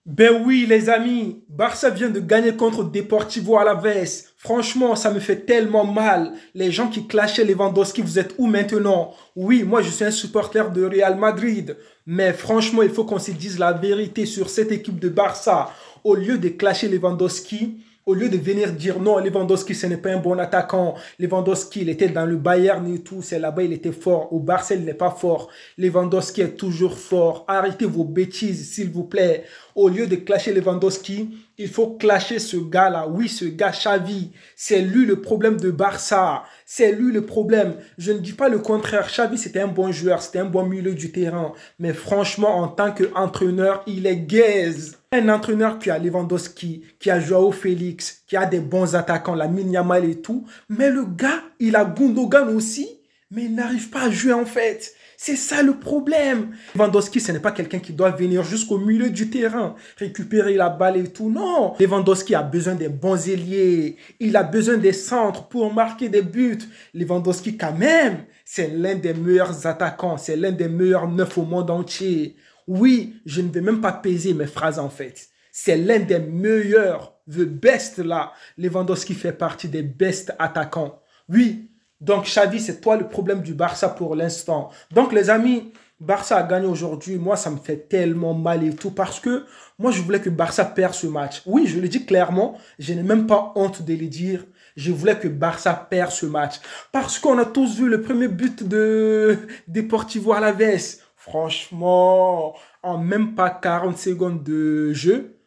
Ben oui, les amis, Barça vient de gagner contre Deportivo Alavés. Franchement, ça me fait tellement mal. Les gens qui clashaient Lewandowski, vous êtes où maintenant? Oui, moi je suis un supporter de Real Madrid. Mais franchement, il faut qu'on se dise la vérité sur cette équipe de Barça. Au lieu de clasher Lewandowski, au lieu de venir dire non, Lewandowski, ce n'est pas un bon attaquant. Lewandowski, il était dans le Bayern et tout. C'est là-bas, il était fort. Au Barça, il n'est pas fort. Lewandowski est toujours fort. Arrêtez vos bêtises, s'il vous plaît. Au lieu de clasher Lewandowski, il faut clasher ce gars-là. Oui, ce gars Xavi. C'est lui le problème de Barça. C'est lui le problème. Je ne dis pas le contraire. Xavi, c'était un bon joueur. C'était un bon milieu du terrain. Mais franchement, en tant qu'entraîneur, il est gaze. Un entraîneur qui a Lewandowski, qui a Joao Félix, qui a des bons attaquants, Lamine Yamal et tout. Mais le gars, il a Gundogan aussi, mais il n'arrive pas à jouer en fait. C'est ça le problème. Lewandowski, ce n'est pas quelqu'un qui doit venir jusqu'au milieu du terrain, récupérer la balle et tout. Non, Lewandowski a besoin des bons ailiers. Il a besoin des centres pour marquer des buts. Lewandowski, quand même, c'est l'un des meilleurs attaquants. C'est l'un des meilleurs neufs au monde entier. Oui, je ne vais même pas peser mes phrases en fait. C'est l'un des meilleurs, the best là. Lewandowski fait partie des best attaquants. Oui, donc Xavi, c'est toi le problème du Barça pour l'instant. Donc les amis, Barça a gagné aujourd'hui. Moi, ça me fait tellement mal et tout parce que moi, je voulais que Barça perde ce match. Oui, je le dis clairement, je n'ai même pas honte de le dire. Je voulais que Barça perde ce match. Parce qu'on a tous vu le premier but de Deportivo Alavés. Franchement, en même pas 40 secondes de jeu,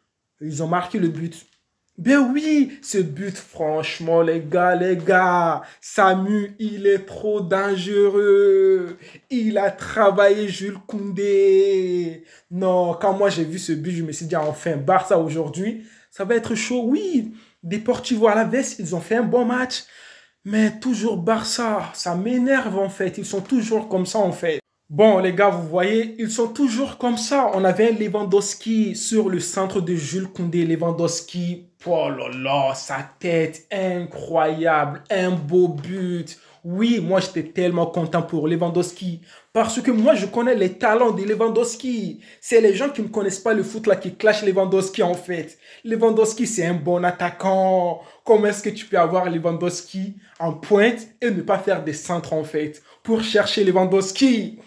ils ont marqué le but. Ben oui, ce but, franchement, les gars, Samu, il est trop dangereux. Il a travaillé Jules Koundé. Non, quand moi j'ai vu ce but, je me suis dit, enfin, Barça aujourd'hui, ça va être chaud. Oui, Deportivo Alavés, ils ont fait un bon match. Mais toujours Barça, ça m'énerve en fait. Ils sont toujours comme ça en fait. Bon, les gars, vous voyez, ils sont toujours comme ça. On avait un Lewandowski sur le centre de Jules Koundé. Lewandowski, oh là là, sa tête, incroyable, un beau but. Oui, moi, j'étais tellement content pour Lewandowski. Parce que moi, je connais les talents de Lewandowski. C'est les gens qui ne connaissent pas le foot là qui clashent Lewandowski en fait. Lewandowski, c'est un bon attaquant. Comment est-ce que tu peux avoir Lewandowski en pointe et ne pas faire des centres en fait pour chercher Lewandowski?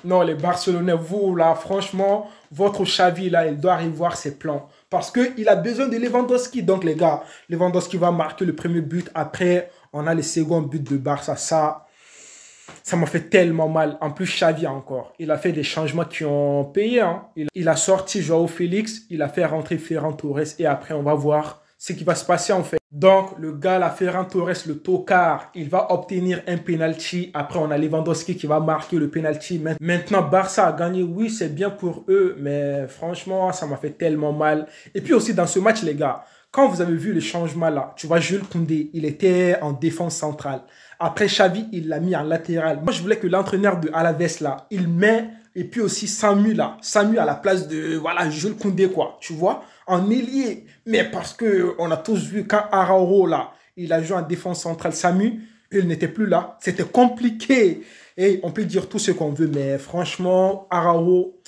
Non, les Barcelonais, vous, là, franchement, votre Xavi, là, il doit revoir ses plans. Parce qu'il a besoin de Lewandowski. Donc, les gars, Lewandowski va marquer le premier but. Après, on a le second but de Barça. Ça m'a fait tellement mal. En plus, Xavi encore. Il a fait des changements qui ont payé. Hein. Il a sorti Joao Félix. Il a fait rentrer Ferran Torres. Et après, on va voir ce qui va se passer en fait. Donc, le gars, la Ferran Torres, le tocard, il va obtenir un penalty. Après, on a Lewandowski qui va marquer le penalty. Maintenant, Barça a gagné. Oui, c'est bien pour eux. Mais franchement, ça m'a fait tellement mal. Et puis aussi, dans ce match, les gars, quand vous avez vu le changement là, tu vois, Jules Koundé, il était en défense centrale. Après, Xavi, il l'a mis en latéral. Moi, je voulais que l'entraîneur de Alaves là, il met, et puis aussi Samu là. Samu à la place de, voilà, Jules Koundé, quoi. Tu vois, en ailier. Mais parce que on a tous vu quand Araujo là, il a joué en défense centrale, Samu, il n'était plus là. C'était compliqué. Et on peut dire tout ce qu'on veut, mais franchement, Araujo,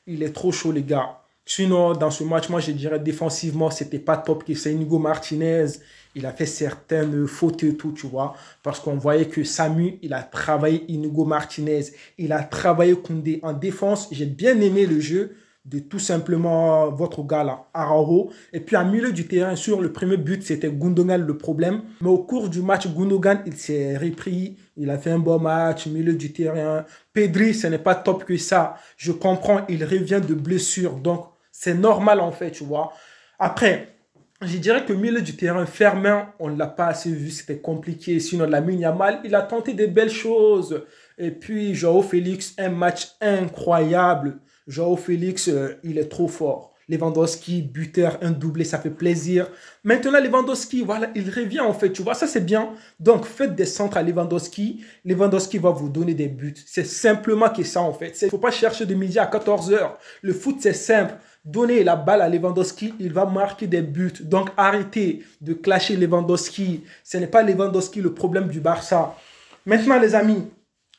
il est trop chaud, les gars. Sinon, dans ce match, moi, je dirais défensivement, c'était pas top. C'est Inigo Martinez. Il a fait certaines fautes et tout, tu vois. Parce qu'on voyait que Samu, il a travaillé Inigo Martinez. Il a travaillé Koundé en défense. J'ai bien aimé le jeu de tout simplement votre gars là, Araujo. Et puis en milieu du terrain, sur le premier but, c'était Gundogan le problème. Mais au cours du match, Gundogan, il s'est repris. Il a fait un bon match, milieu du terrain. Pedri, ce n'est pas top que ça. Je comprends, il revient de blessure. Donc, c'est normal en fait, tu vois. Après, je dirais que milieu du terrain, Fermin, on ne l'a pas assez vu, c'était compliqué. Sinon, Lamine Yamal, il a tenté des belles choses. Et puis, Joao Félix, un match incroyable. Joao Félix, il est trop fort. Lewandowski, buteur, un doublé, ça fait plaisir. Maintenant, Lewandowski, voilà, il revient en fait, tu vois, ça c'est bien. Donc, faites des centres à Lewandowski. Lewandowski va vous donner des buts. C'est simplement que ça en fait. Il ne faut pas chercher de midi à 14 heures. Le foot, c'est simple. Donnez la balle à Lewandowski, il va marquer des buts. Donc, arrêtez de clasher Lewandowski. Ce n'est pas Lewandowski le problème du Barça. Maintenant, les amis,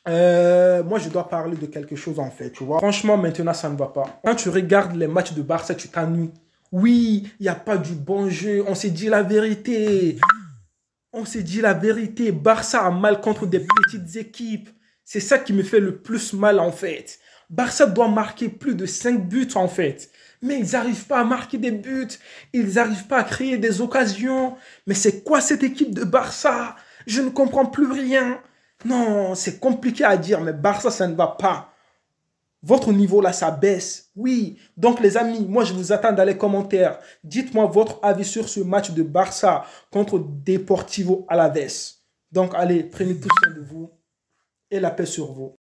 moi, je dois parler de quelque chose en fait, tu vois. Franchement, maintenant, ça ne va pas. Quand tu regardes les matchs de Barça, tu t'ennuies. Oui, il n'y a pas du bon jeu. On s'est dit la vérité. On s'est dit la vérité. Barça a mal contre des petites équipes. C'est ça qui me fait le plus mal en fait. Barça doit marquer plus de 5 buts en fait. Mais ils n'arrivent pas à marquer des buts. Ils n'arrivent pas à créer des occasions. Mais c'est quoi cette équipe de Barça? Je ne comprends plus rien. Non, c'est compliqué à dire, mais Barça, ça ne va pas. Votre niveau là, ça baisse. Oui. Donc les amis, moi je vous attends dans les commentaires. Dites-moi votre avis sur ce match de Barça contre Deportivo Alaves. Donc allez, prenez tout soin de vous et la paix sur vous.